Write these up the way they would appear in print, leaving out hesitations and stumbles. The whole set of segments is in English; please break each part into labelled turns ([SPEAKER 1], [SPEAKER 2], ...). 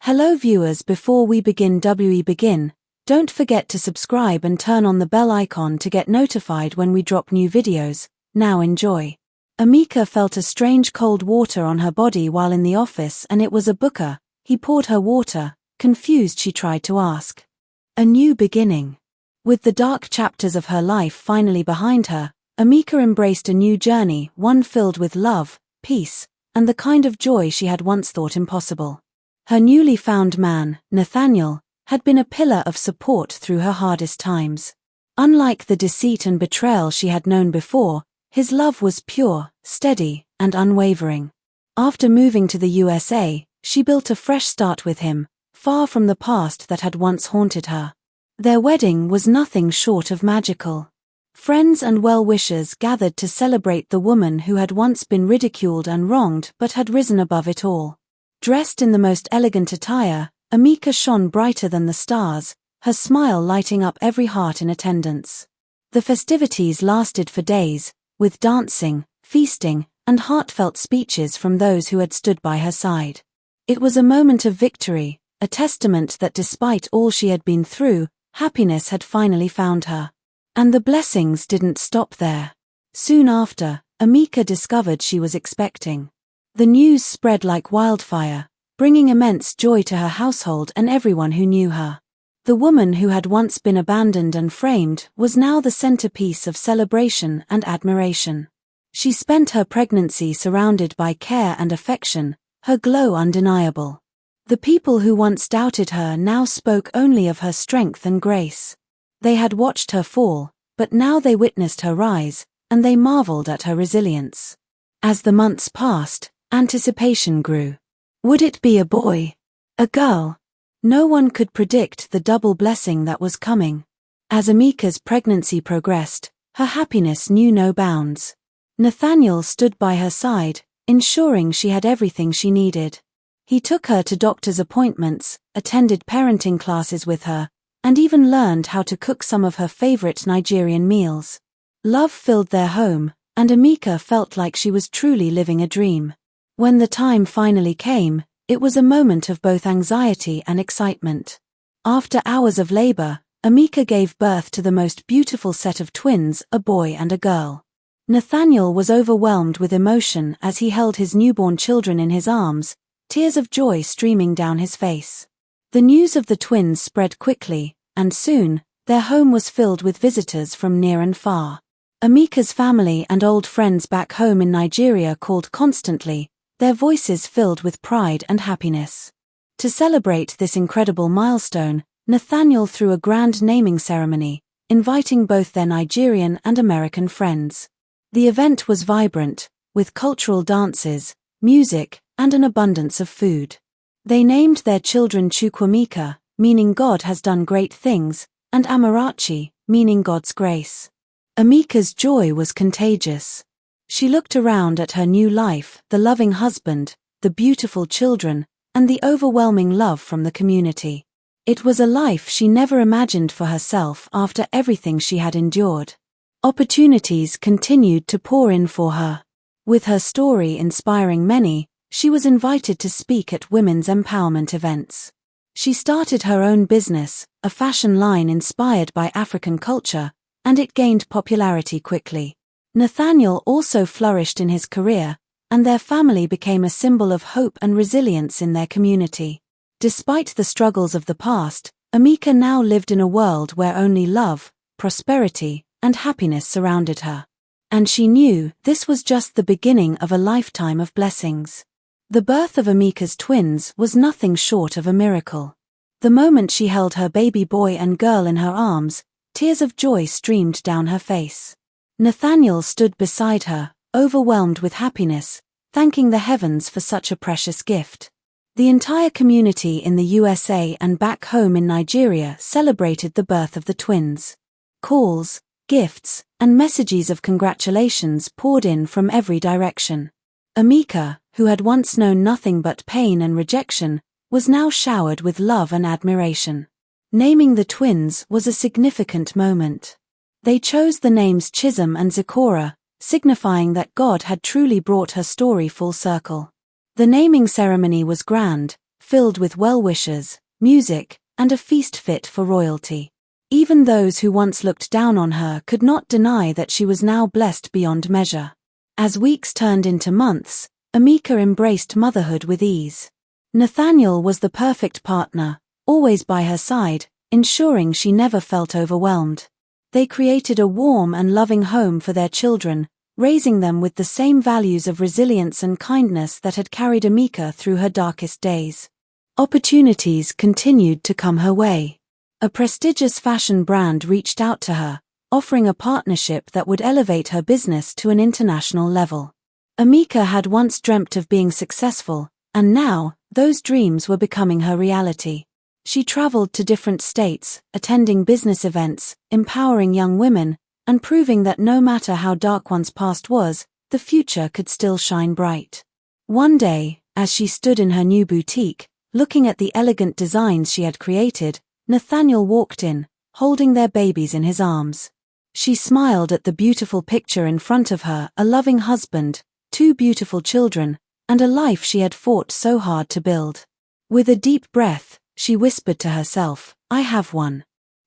[SPEAKER 1] Hello viewers, before we begin, don't forget to subscribe and turn on the bell icon to get notified when we drop new videos. Now enjoy. Amika felt a strange cold water on her body while in the office, and it was a booker. He poured her water. Confused, she tried to ask. A new beginning. With the dark chapters of her life finally behind her, Amika embraced a new journey, one filled with love, peace, and the kind of joy she had once thought impossible. Her newly found man, Nathaniel, had been a pillar of support through her hardest times. Unlike the deceit and betrayal she had known before, his love was pure, steady, and unwavering. After moving to the USA, she built a fresh start with him, far from the past that had once haunted her. Their wedding was nothing short of magical. Friends and well-wishers gathered to celebrate the woman who had once been ridiculed and wronged but had risen above it all. Dressed in the most elegant attire, Amika shone brighter than the stars, her smile lighting up every heart in attendance. The festivities lasted for days, with dancing, feasting, and heartfelt speeches from those who had stood by her side. It was a moment of victory, a testament that despite all she had been through, happiness had finally found her. And the blessings didn't stop there. Soon after, Amika discovered she was expecting. The news spread like wildfire, bringing immense joy to her household and everyone who knew her. The woman who had once been abandoned and framed was now the centerpiece of celebration and admiration. She spent her pregnancy surrounded by care and affection, her glow undeniable. The people who once doubted her now spoke only of her strength and grace. They had watched her fall, but now they witnessed her rise, and they marveled at her resilience. As the months passed, anticipation grew. Would it be a boy? A girl? No one could predict the double blessing that was coming. As Amika's pregnancy progressed, her happiness knew no bounds. Nathaniel stood by her side, ensuring she had everything she needed. He took her to doctor's appointments, attended parenting classes with her, and even learned how to cook some of her favorite Nigerian meals. Love filled their home, and Amika felt like she was truly living a dream. When the time finally came, it was a moment of both anxiety and excitement. After hours of labor, Amika gave birth to the most beautiful set of twins, a boy and a girl. Nathaniel was overwhelmed with emotion as he held his newborn children in his arms, tears of joy streaming down his face. The news of the twins spread quickly, and soon, their home was filled with visitors from near and far. Amika's family and old friends back home in Nigeria called constantly, their voices filled with pride and happiness. To celebrate this incredible milestone, Nathaniel threw a grand naming ceremony, inviting both their Nigerian and American friends. The event was vibrant, with cultural dances, music, and an abundance of food. They named their children Chukwuemeka, meaning God has done great things, and Amarachi, meaning God's grace. Amika's joy was contagious. She looked around at her new life, the loving husband, the beautiful children, and the overwhelming love from the community. It was a life she never imagined for herself after everything she had endured. Opportunities continued to pour in for her. With her story inspiring many, she was invited to speak at women's empowerment events. She started her own business, a fashion line inspired by African culture, and it gained popularity quickly. Nathaniel also flourished in his career, and their family became a symbol of hope and resilience in their community. Despite the struggles of the past, Amika now lived in a world where only love, prosperity, and happiness surrounded her. And she knew this was just the beginning of a lifetime of blessings. The birth of Amika's twins was nothing short of a miracle. The moment she held her baby boy and girl in her arms, tears of joy streamed down her face. Nathaniel stood beside her, overwhelmed with happiness, thanking the heavens for such a precious gift. The entire community in the USA and back home in Nigeria celebrated the birth of the twins. Calls, gifts, and messages of congratulations poured in from every direction. Amika, who had once known nothing but pain and rejection, was now showered with love and admiration. Naming the twins was a significant moment. They chose the names Chisholm and Zipporah, signifying that God had truly brought her story full circle. The naming ceremony was grand, filled with well-wishers, music, and a feast fit for royalty. Even those who once looked down on her could not deny that she was now blessed beyond measure. As weeks turned into months, Amika embraced motherhood with ease. Nathaniel was the perfect partner, always by her side, ensuring she never felt overwhelmed. They created a warm and loving home for their children, raising them with the same values of resilience and kindness that had carried Amika through her darkest days. Opportunities continued to come her way. A prestigious fashion brand reached out to her, offering a partnership that would elevate her business to an international level. Amika had once dreamt of being successful, and now, those dreams were becoming her reality. She traveled to different states, attending business events, empowering young women, and proving that no matter how dark one's past was, the future could still shine bright. One day, as she stood in her new boutique, looking at the elegant designs she had created, Nathaniel walked in, holding their babies in his arms. She smiled at the beautiful picture in front of her, a loving husband, 2 beautiful children, and a life she had fought so hard to build. With a deep breath, she whispered to herself, "I have one."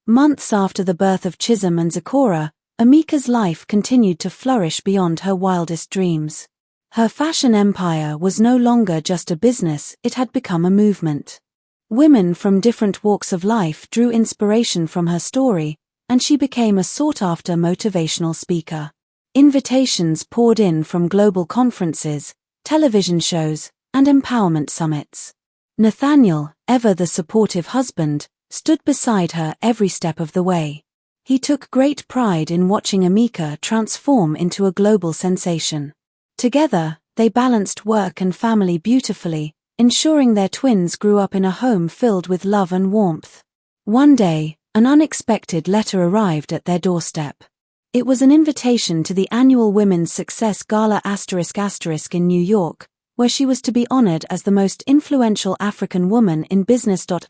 [SPEAKER 1] Months after the birth of Chisholm and Zipporah, Amika's life continued to flourish beyond her wildest dreams. Her fashion empire was no longer just a business, it had become a movement. Women from different walks of life drew inspiration from her story, and she became a sought-after motivational speaker. Invitations poured in from global conferences, television shows, and empowerment summits. Nathaniel, ever the supportive husband, stood beside her every step of the way. He took great pride in watching Amika transform into a global sensation. Together, they balanced work and family beautifully, ensuring their twins grew up in a home filled with love and warmth. One day, an unexpected letter arrived at their doorstep. It was an invitation to the annual Women's Success Gala *** in New York, where she was to be honored as the most influential African woman in business. *** filled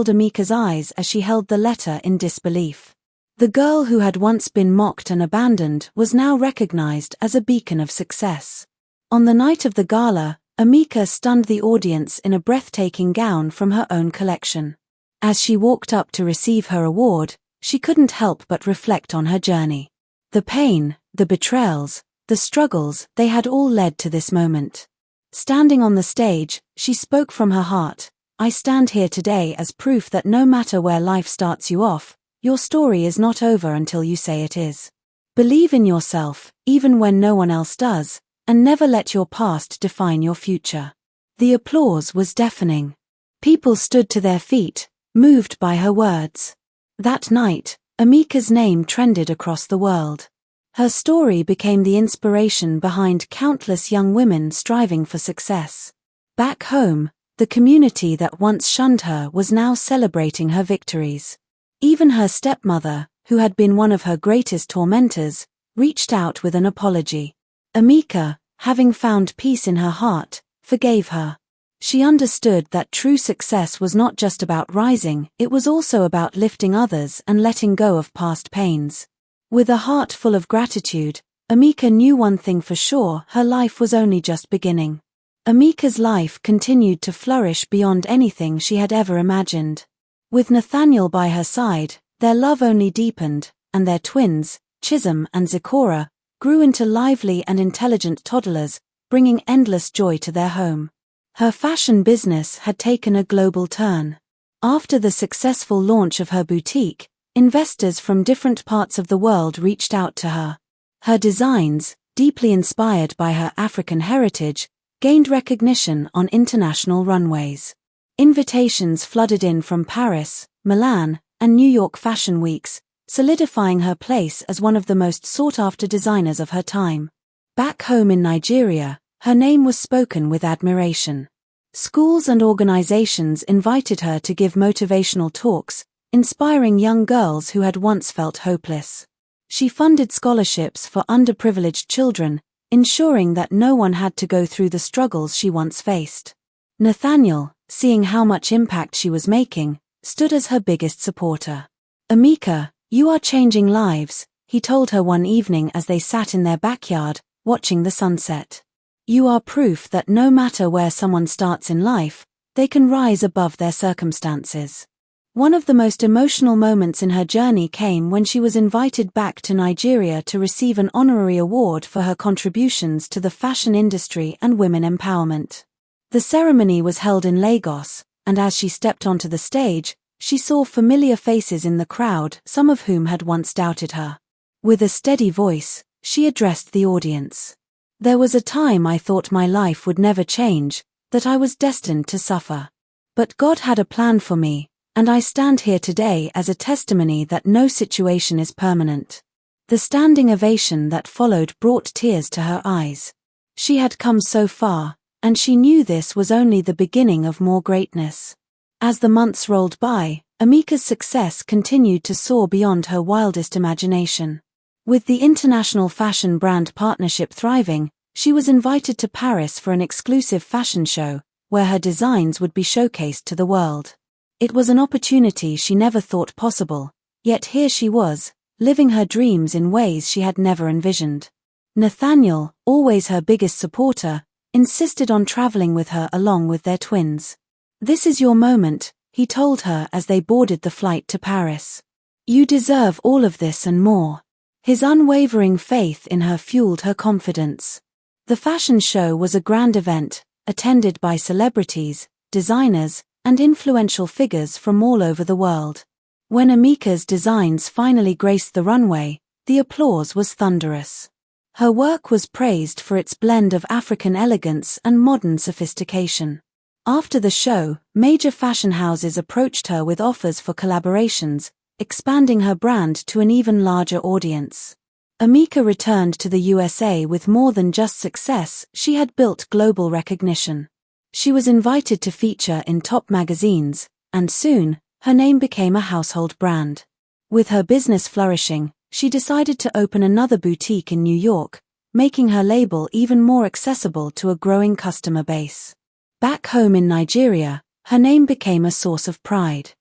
[SPEAKER 1] Amika's eyes as she held the letter in disbelief. The girl who had once been mocked and abandoned was now recognized as a beacon of success. On the night of the gala, Amika stunned the audience in a breathtaking gown from her own collection. As she walked up to receive her award, she couldn't help but reflect on her journey. The pain, the betrayals, the struggles, they had all led to this moment. Standing on the stage, she spoke from her heart, "I stand here today as proof that no matter where life starts you off, your story is not over until you say it is. Believe in yourself, even when no one else does, and never let your past define your future." The applause was deafening. People stood to their feet, moved by her words. That night, Amika's name trended across the world. Her story became the inspiration behind countless young women striving for success. Back home, the community that once shunned her was now celebrating her victories. Even her stepmother, who had been one of her greatest tormentors, reached out with an apology. Amika, having found peace in her heart, forgave her. She understood that true success was not just about rising, it was also about lifting others and letting go of past pains. With a heart full of gratitude, Amika knew one thing for sure: her life was only just beginning. Amika's life continued to flourish beyond anything she had ever imagined. With Nathaniel by her side, their love only deepened, and their twins, Chisholm and Zipporah, grew into lively and intelligent toddlers, bringing endless joy to their home. Her fashion business had taken a global turn. After the successful launch of her boutique, investors from different parts of the world reached out to her. Her designs, deeply inspired by her African heritage, gained recognition on international runways. Invitations flooded in from Paris, Milan, and New York fashion weeks, solidifying her place as one of the most sought-after designers of her time. Back home in Nigeria, her name was spoken with admiration. Schools and organizations invited her to give motivational talks, inspiring young girls who had once felt hopeless. She funded scholarships for underprivileged children, ensuring that no one had to go through the struggles she once faced. Nathaniel, seeing how much impact she was making, stood as her biggest supporter. "Amika, you are changing lives," he told her one evening as they sat in their backyard, watching the sunset. You are proof that no matter where someone starts in life, they can rise above their circumstances. One of the most emotional moments in her journey came when she was invited back to Nigeria to receive an honorary award for her contributions to the fashion industry and women empowerment. The ceremony was held in Lagos, and as she stepped onto the stage, she saw familiar faces in the crowd, some of whom had once doubted her. With a steady voice, she addressed the audience. There was a time I thought my life would never change, that I was destined to suffer. But God had a plan for me, and I stand here today as a testimony that no situation is permanent. The standing ovation that followed brought tears to her eyes. She had come so far, and she knew this was only the beginning of more greatness. As the months rolled by, Amika's success continued to soar beyond her wildest imagination. With the international fashion brand partnership thriving, she was invited to Paris for an exclusive fashion show, where her designs would be showcased to the world. It was an opportunity she never thought possible, yet here she was, living her dreams in ways she had never envisioned. Nathaniel, always her biggest supporter, insisted on traveling with her along with their twins. "This is your moment," he told her as they boarded the flight to Paris. "You deserve all of this and more." His unwavering faith in her fueled her confidence. The fashion show was a grand event, attended by celebrities, designers, and influential figures from all over the world. When Amika's designs finally graced the runway, the applause was thunderous. Her work was praised for its blend of African elegance and modern sophistication. After the show, major fashion houses approached her with offers for collaborations, expanding her brand to an even larger audience. Amika returned to the USA with more than just success, she had built global recognition. She was invited to feature in top magazines, and soon, her name became a household brand. With her business flourishing, she decided to open another boutique in New York, making her label even more accessible to a growing customer base. Back home in Nigeria, her name became a source of pride.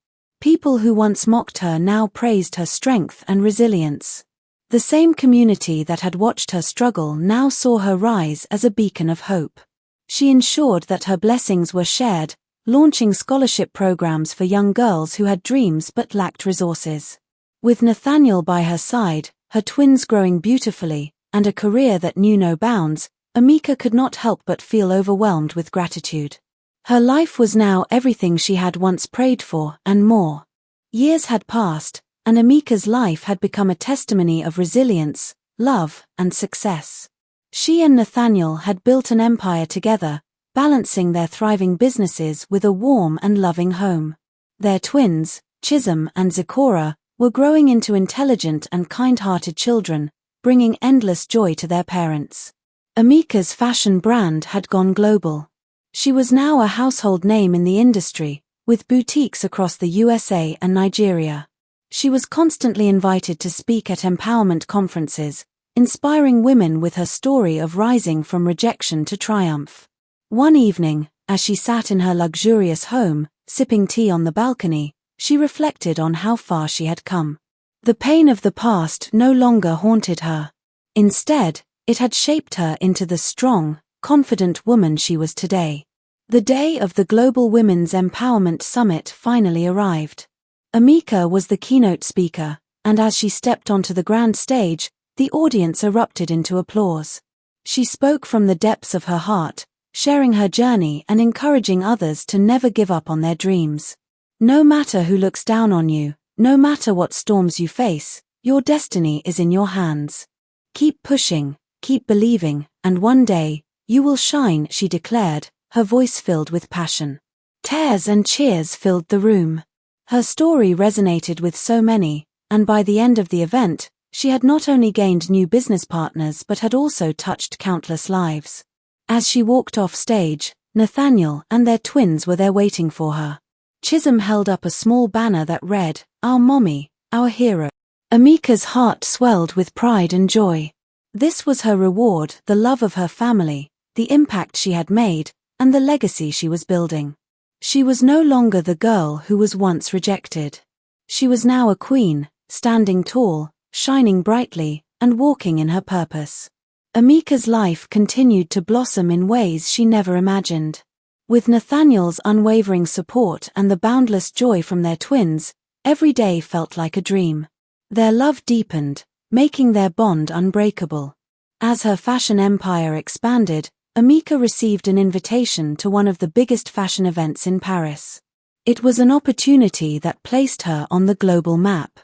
[SPEAKER 1] People who once mocked her now praised her strength and resilience. The same community that had watched her struggle now saw her rise as a beacon of hope. She ensured that her blessings were shared, launching scholarship programs for young girls who had dreams but lacked resources. With Nathaniel by her side, her twins growing beautifully, and a career that knew no bounds, Amika could not help but feel overwhelmed with gratitude. Her life was now everything she had once prayed for, and more. Years had passed, and Amika's life had become a testimony of resilience, love, and success. She and Nathaniel had built an empire together, balancing their thriving businesses with a warm and loving home. Their twins, Chisholm and Zikora, were growing into intelligent and kind-hearted children, bringing endless joy to their parents. Amika's fashion brand had gone global. She was now a household name in the industry, with boutiques across the USA and Nigeria. She was constantly invited to speak at empowerment conferences, inspiring women with her story of rising from rejection to triumph. One evening, as she sat in her luxurious home, sipping tea on the balcony, she reflected on how far she had come. The pain of the past no longer haunted her. Instead, it had shaped her into the strong, confident woman she was today. The day of the Global Women's Empowerment Summit finally arrived. Amika was the keynote speaker, and as she stepped onto the grand stage, the audience erupted into applause. She spoke from the depths of her heart, sharing her journey and encouraging others to never give up on their dreams. No matter who looks down on you, no matter what storms you face, your destiny is in your hands. Keep pushing, keep believing, and one day, you will shine, she declared, her voice filled with passion. Tears and cheers filled the room. Her story resonated with so many, and by the end of the event, she had not only gained new business partners but had also touched countless lives. As she walked off stage, Nathaniel and their twins were there waiting for her. Chisholm held up a small banner that read, "Our mommy, our hero." Amika's heart swelled with pride and joy. This was her reward, the love of her family, the impact she had made, and the legacy she was building. She was no longer the girl who was once rejected. She was now a queen, standing tall, shining brightly, and walking in her purpose. Amika's life continued to blossom in ways she never imagined. With Nathaniel's unwavering support and the boundless joy from their twins, every day felt like a dream. Their love deepened, making their bond unbreakable. As her fashion empire expanded, Amika received an invitation to one of the biggest fashion events in Paris. It was an opportunity that placed her on the global map.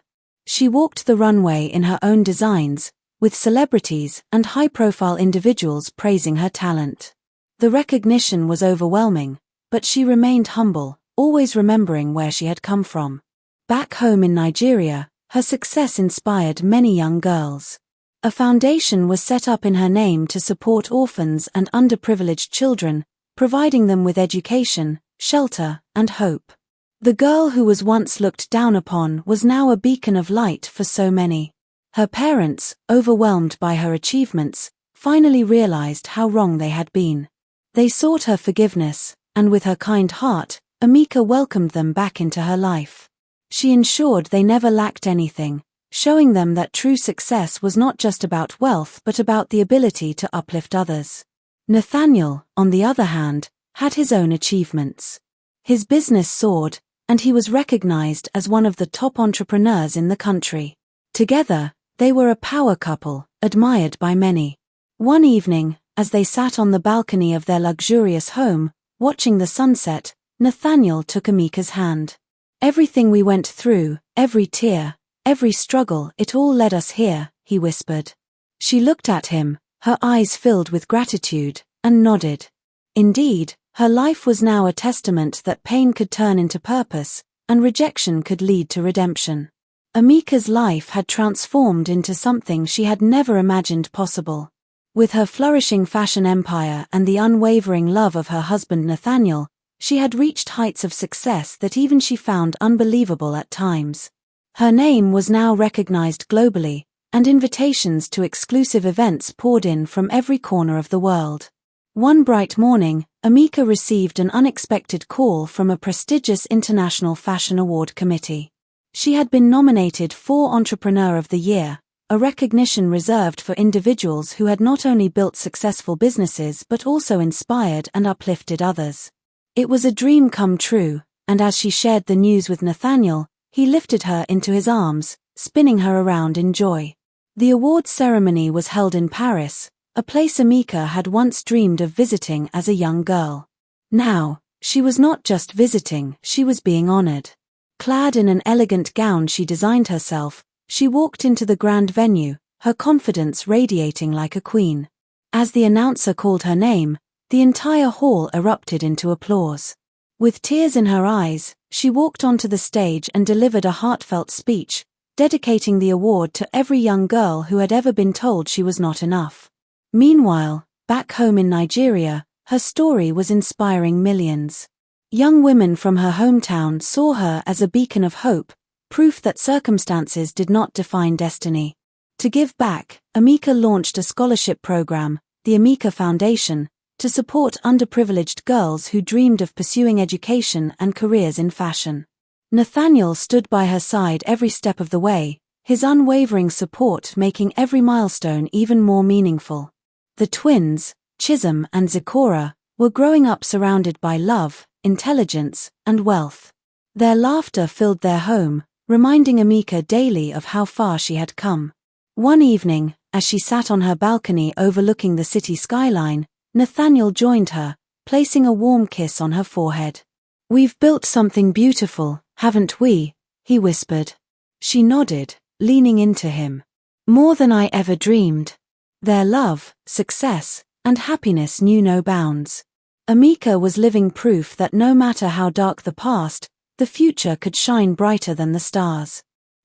[SPEAKER 1] She walked the runway in her own designs, with celebrities and high-profile individuals praising her talent. The recognition was overwhelming, but she remained humble, always remembering where she had come from. Back home in Nigeria, her success inspired many young girls. A foundation was set up in her name to support orphans and underprivileged children, providing them with education, shelter, and hope. The girl who was once looked down upon was now a beacon of light for so many. Her parents, overwhelmed by her achievements, finally realized how wrong they had been. They sought her forgiveness, and with her kind heart, Amika welcomed them back into her life. She ensured they never lacked anything, showing them that true success was not just about wealth but about the ability to uplift others. Nathaniel, on the other hand, had his own achievements. His business soared, and he was recognized as one of the top entrepreneurs in the country. Together, they were a power couple, admired by many. One evening, as they sat on the balcony of their luxurious home, watching the sunset, Nathaniel took Amika's hand. "Everything we went through, every tear, every struggle, it all led us here," he whispered. She looked at him, her eyes filled with gratitude, and nodded. Indeed, her life was now a testament that pain could turn into purpose, and rejection could lead to redemption. Amika's life had transformed into something she had never imagined possible. With her flourishing fashion empire and the unwavering love of her husband Nathaniel, she had reached heights of success that even she found unbelievable at times. Her name was now recognized globally, and invitations to exclusive events poured in from every corner of the world. One bright morning, Amika received an unexpected call from a prestigious international fashion award committee. She had been nominated for Entrepreneur of the Year, a recognition reserved for individuals who had not only built successful businesses but also inspired and uplifted others. It was a dream come true, and as she shared the news with Nathaniel, he lifted her into his arms, spinning her around in joy. The awards ceremony was held in Paris, a place Amika had once dreamed of visiting as a young girl. Now, she was not just visiting, she was being honored. Clad in an elegant gown she designed herself, she walked into the grand venue, her confidence radiating like a queen. As the announcer called her name, the entire hall erupted into applause. With tears in her eyes, she walked onto the stage and delivered a heartfelt speech, dedicating the award to every young girl who had ever been told she was not enough. Meanwhile, back home in Nigeria, her story was inspiring millions. Young women from her hometown saw her as a beacon of hope, proof that circumstances did not define destiny. To give back, Amika launched a scholarship program, the Amika Foundation, to support underprivileged girls who dreamed of pursuing education and careers in fashion. Nathaniel stood by her side every step of the way, his unwavering support making every milestone even more meaningful. The twins, Chisholm and Zikora, were growing up surrounded by love, intelligence, and wealth. Their laughter filled their home, reminding Amika daily of how far she had come. One evening, as she sat on her balcony overlooking the city skyline, Nathaniel joined her, placing a warm kiss on her forehead. "We've built something beautiful, haven't we?" he whispered. She nodded, leaning into him. "More than I ever dreamed." Their love, success, and happiness knew no bounds. Amika was living proof that no matter how dark the past, the future could shine brighter than the stars.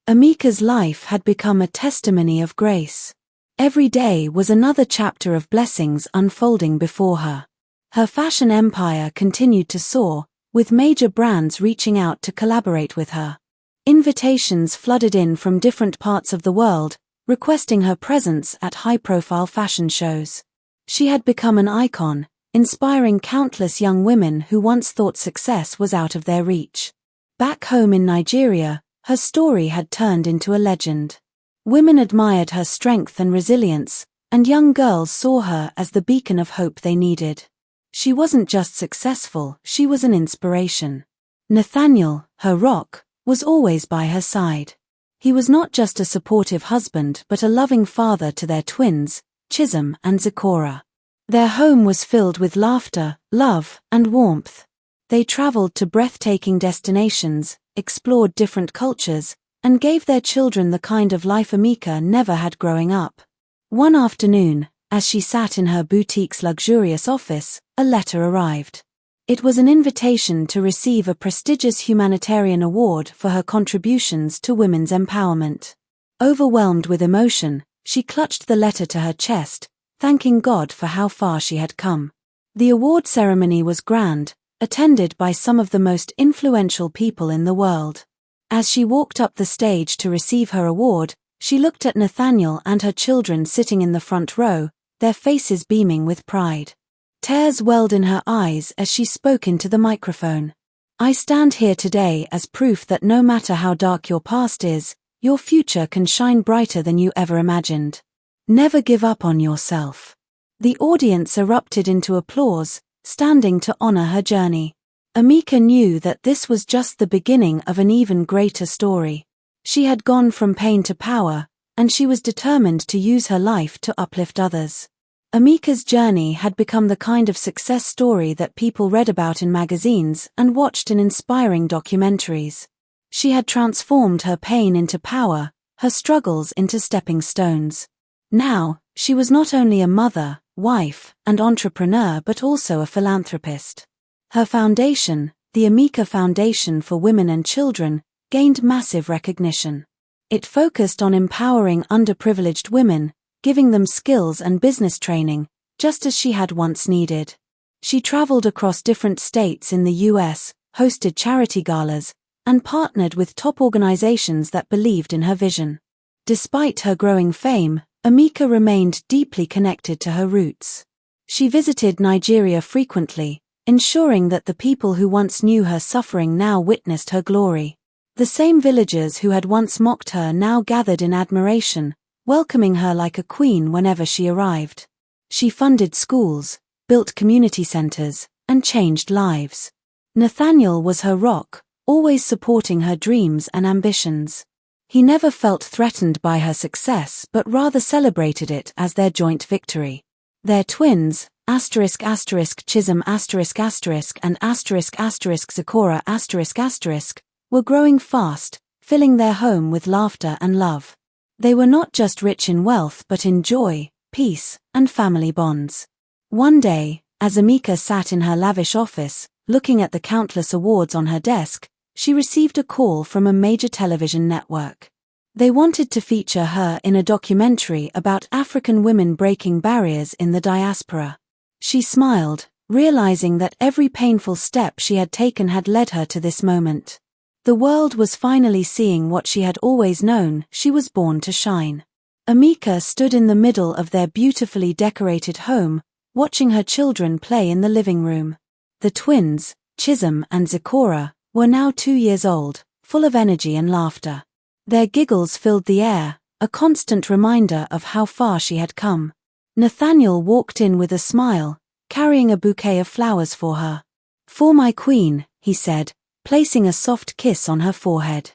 [SPEAKER 1] Amika's life had become a testimony of grace. Every day was another chapter of blessings unfolding before her. Her fashion empire continued to soar, with major brands reaching out to collaborate with her. Invitations flooded in from different parts of the world, requesting her presence at high-profile fashion shows. She had become an icon, inspiring countless young women who once thought success was out of their reach. Back home in Nigeria, her story had turned into a legend. Women admired her strength and resilience, and young girls saw her as the beacon of hope they needed. She wasn't just successful, she was an inspiration. Nathaniel, her rock, was always by her side. He was not just a supportive husband but a loving father to their twins, Chisholm and Zipporah. Their home was filled with laughter, love, and warmth. They traveled to breathtaking destinations, explored different cultures, and gave their children the kind of life Amika never had growing up. One afternoon, as she sat in her boutique's luxurious office, a letter arrived. It was an invitation to receive a prestigious humanitarian award for her contributions to women's empowerment. Overwhelmed with emotion, she clutched the letter to her chest, thanking God for how far she had come. The award ceremony was grand, attended by some of the most influential people in the world. As she walked up the stage to receive her award, she looked at Nathaniel and her children sitting in the front row, their faces beaming with pride. Tears welled in her eyes as she spoke into the microphone. "I stand here today as proof that no matter how dark your past is, your future can shine brighter than you ever imagined. Never give up on yourself." The audience erupted into applause, standing to honor her journey. Amika knew that this was just the beginning of an even greater story. She had gone from pain to power, and she was determined to use her life to uplift others. Amika's journey had become the kind of success story that people read about in magazines and watched in inspiring documentaries. She had transformed her pain into power, her struggles into stepping stones. Now, she was not only a mother, wife, and entrepreneur but also a philanthropist. Her foundation, the Amika Foundation for Women and Children, gained massive recognition. It focused on empowering underprivileged women, giving them skills and business training, just as she had once needed. She traveled across different states in the US, hosted charity galas, and partnered with top organizations that believed in her vision. Despite her growing fame, Amika remained deeply connected to her roots. She visited Nigeria frequently, ensuring that the people who once knew her suffering now witnessed her glory. The same villagers who had once mocked her now gathered in admiration, welcoming her like a queen whenever she arrived. She funded schools, built community centers, and changed lives. Nathaniel was her rock, always supporting her dreams and ambitions. He never felt threatened by her success but rather celebrated it as their joint victory. Their twins, ***Chisholm** and **Zipporah***, were growing fast, filling their home with laughter and love. They were not just rich in wealth but in joy, peace, and family bonds. One day, as Amika sat in her lavish office, looking at the countless awards on her desk, she received a call from a major television network. They wanted to feature her in a documentary about African women breaking barriers in the diaspora. She smiled, realizing that every painful step she had taken had led her to this moment. The world was finally seeing what she had always known: she was born to shine. Amika stood in the middle of their beautifully decorated home, watching her children play in the living room. The twins, Chisholm and Zipporah, were now 2 years old, full of energy and laughter. Their giggles filled the air, a constant reminder of how far she had come. Nathaniel walked in with a smile, carrying a bouquet of flowers for her. "For my queen," he said, placing a soft kiss on her forehead.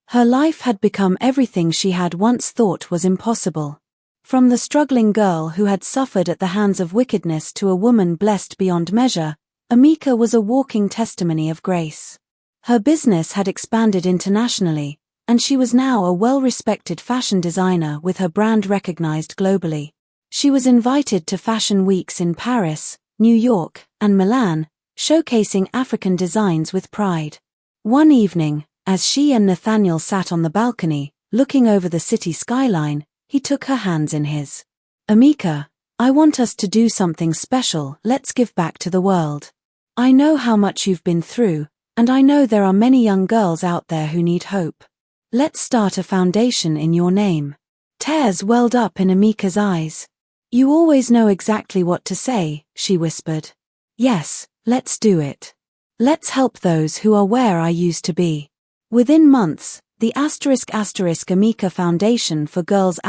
[SPEAKER 1] Her life had become everything she had once thought was impossible. From the struggling girl who had suffered at the hands of wickedness to a woman blessed beyond measure, Amika was a walking testimony of grace. Her business had expanded internationally, and she was now a well-respected fashion designer with her brand recognized globally. She was invited to fashion weeks in Paris, New York, and Milan, showcasing African designs with pride. One evening, as she and Nathaniel sat on the balcony, looking over the city skyline, he took her hands in his. "Amika, I want us to do something special. Let's give back to the world. I know how much you've been through, and I know there are many young girls out there who need hope. Let's start a foundation in your name." Tears welled up in Amika's eyes. "You always know exactly what to say," she whispered. "Yes, let's do it. Let's help those who are where I used to be." Within months, the **Amika Foundation for Girls**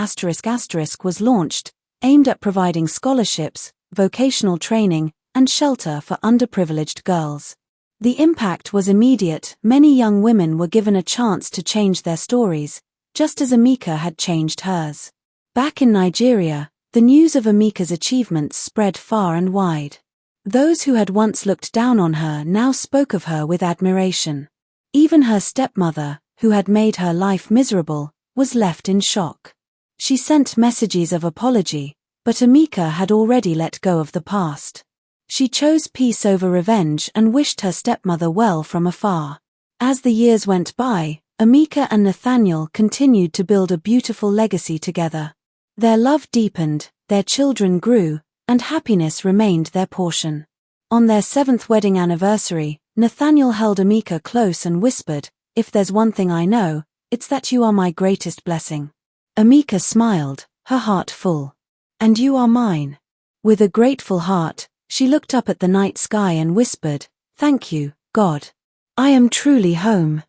[SPEAKER 1] was launched, aimed at providing scholarships, vocational training, and shelter for underprivileged girls. The impact was immediate. Many young women were given a chance to change their stories, just as Amika had changed hers. Back in Nigeria, the news of Amika's achievements spread far and wide. Those who had once looked down on her now spoke of her with admiration. Even her stepmother, who had made her life miserable, was left in shock. She sent messages of apology, but Amika had already let go of the past. She chose peace over revenge and wished her stepmother well from afar. As the years went by, Amika and Nathaniel continued to build a beautiful legacy together. Their love deepened, their children grew, and happiness remained their portion. On their 7th wedding anniversary, Nathaniel held Amika close and whispered, "If there's one thing I know, it's that you are my greatest blessing." Amika smiled, her heart full. "And you are mine." With a grateful heart, she looked up at the night sky and whispered, "Thank you, God. I am truly home."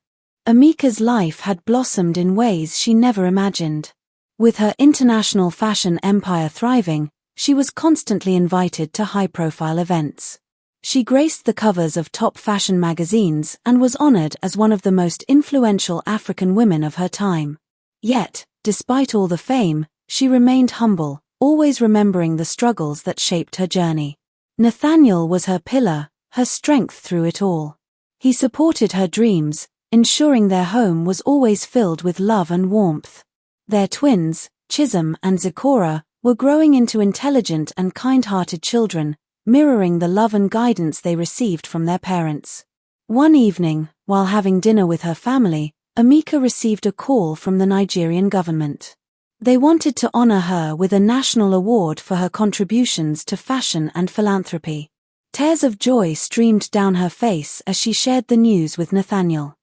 [SPEAKER 1] Amika's life had blossomed in ways she never imagined. With her international fashion empire thriving, she was constantly invited to high-profile events. She graced the covers of top fashion magazines and was honored as one of the most influential African women of her time. Yet, despite all the fame, she remained humble, always remembering the struggles that shaped her journey. Nathaniel was her pillar, her strength through it all. He supported her dreams, ensuring their home was always filled with love and warmth. Their twins, Chisholm and Zipporah, were growing into intelligent and kind-hearted children, mirroring the love and guidance they received from their parents. One evening, while having dinner with her family, Amika received a call from the Nigerian government. They wanted to honor her with a national award for her contributions to fashion and philanthropy. Tears of joy streamed down her face as she shared the news with Nathaniel.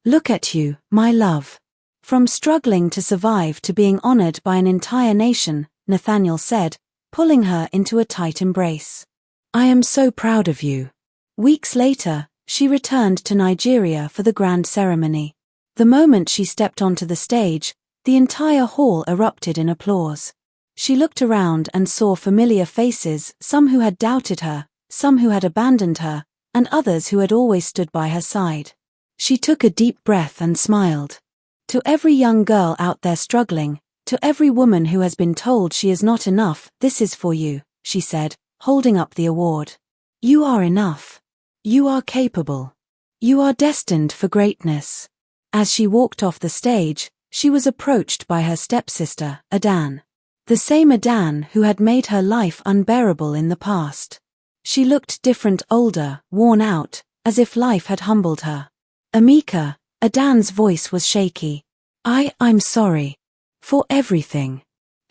[SPEAKER 1] "Look at you, my love. From struggling to survive to being honored by an entire nation," Nathaniel said, pulling her into a tight embrace. "I am so proud of you." Weeks later, she returned to Nigeria for the grand ceremony. The moment she stepped onto the stage, the entire hall erupted in applause. She looked around and saw familiar faces, some who had doubted her, some who had abandoned her, and others who had always stood by her side. She took a deep breath and smiled. To every young girl out there struggling, to every woman who has been told she is not enough, this is for you, she said, holding up the award. You are enough. You are capable. You are destined for greatness. As she walked off the stage, she was approached by her stepsister, Adan. The same Adan who had made her life unbearable in the past. She looked different, older, worn out, as if life had humbled her. "Amika," Adan's voice was shaky. I'm sorry. For everything."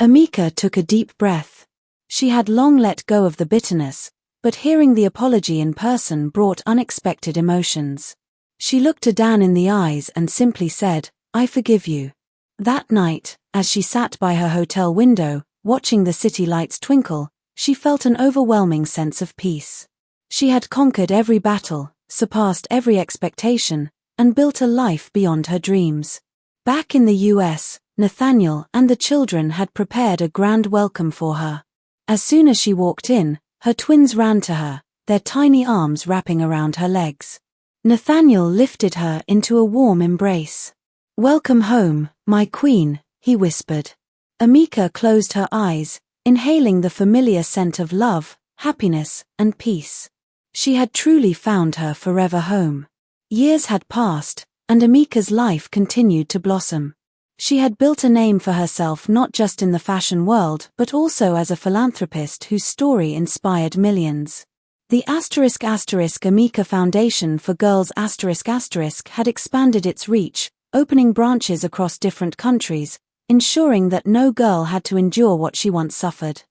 [SPEAKER 1] Amika took a deep breath. She had long let go of the bitterness, but hearing the apology in person brought unexpected emotions. She looked Adan in the eyes and simply said, "I forgive you." That night, as she sat by her hotel window, watching the city lights twinkle, she felt an overwhelming sense of peace. She had conquered every battle, surpassed every expectation, and built a life beyond her dreams. Back in the US, Nathaniel and the children had prepared a grand welcome for her. As soon as she walked in, her twins ran to her, their tiny arms wrapping around her legs. Nathaniel lifted her into a warm embrace. "Welcome home, my queen," he whispered. Amika closed her eyes, inhaling the familiar scent of love, happiness, and peace. She had truly found her forever home. Years had passed, and Amika's life continued to blossom. She had built a name for herself not just in the fashion world but also as a philanthropist whose story inspired millions. The Amika Foundation for Girls had expanded its reach, opening branches across different countries, ensuring that no girl had to endure what she once suffered.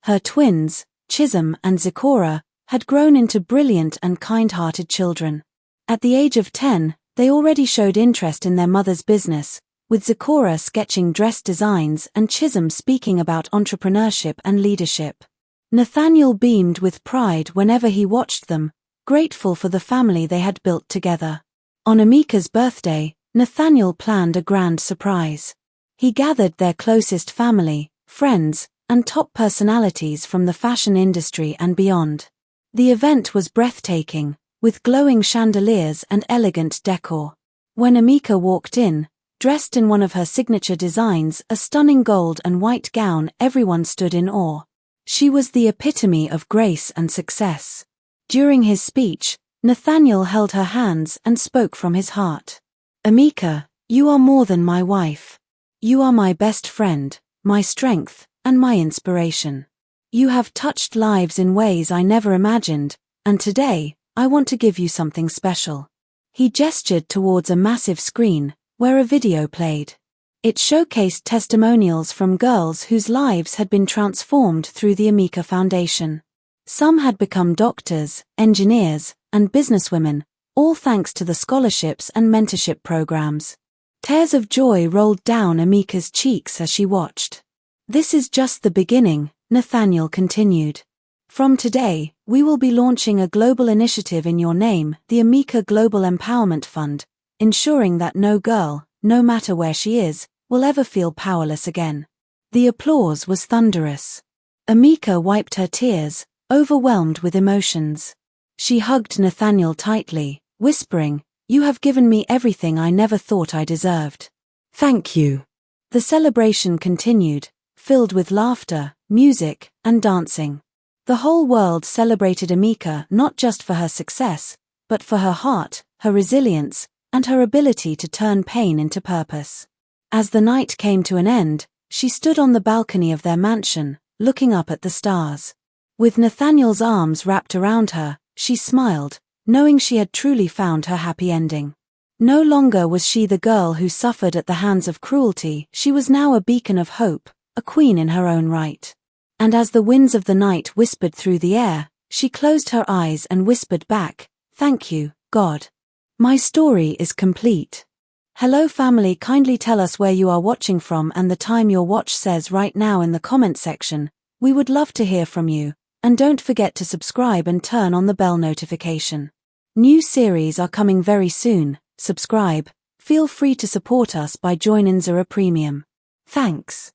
[SPEAKER 1] Her twins, Chisholm and Zipporah, had grown into brilliant and kind-hearted children. At the age of 10, they already showed interest in their mother's business, with Zipporah sketching dress designs and Chisholm speaking about entrepreneurship and leadership. Nathaniel beamed with pride whenever he watched them, grateful for the family they had built together. On Amika's birthday, Nathaniel planned a grand surprise. He gathered their closest family, friends, and top personalities from the fashion industry and beyond. The event was breathtaking, with glowing chandeliers and elegant decor. When Emeka walked in, dressed in one of her signature designs, a stunning gold and white gown, everyone stood in awe. She was the epitome of grace and success. During his speech, Nathaniel held her hands and spoke from his heart. "Emeka, you are more than my wife. You are my best friend, my strength, and my inspiration. You have touched lives in ways I never imagined, and today, I want to give you something special." He gestured towards a massive screen, where a video played. It showcased testimonials from girls whose lives had been transformed through the Emeka Foundation. Some had become doctors, engineers, and businesswomen, all thanks to the scholarships and mentorship programs. Tears of joy rolled down Emeka's cheeks as she watched. "This is just the beginning," Nathaniel continued. "From today, we will be launching a global initiative in your name, the Emeka Global Empowerment Fund, ensuring that no girl, no matter where she is, will ever feel powerless again." The applause was thunderous. Emeka wiped her tears, overwhelmed with emotions. She hugged Nathaniel tightly, whispering, "You have given me everything I never thought I deserved. Thank you." The celebration continued, filled with laughter, music, and dancing. The whole world celebrated Emeka not just for her success, but for her heart, her resilience, and her ability to turn pain into purpose. As the night came to an end, she stood on the balcony of their mansion, looking up at the stars. With Nathaniel's arms wrapped around her, she smiled, knowing she had truly found her happy ending. No longer was she the girl who suffered at the hands of cruelty, she was now a beacon of hope, a queen in her own right. And as the winds of the night whispered through the air, she closed her eyes and whispered back, "Thank you, God. My story is complete." Hello family, kindly tell us where you are watching from and the time your watch says right now in the comment section. We would love to hear from you, and don't forget to subscribe and turn on the bell notification. New series are coming very soon. Subscribe. Feel free to support us by joining Zara Premium. Thanks.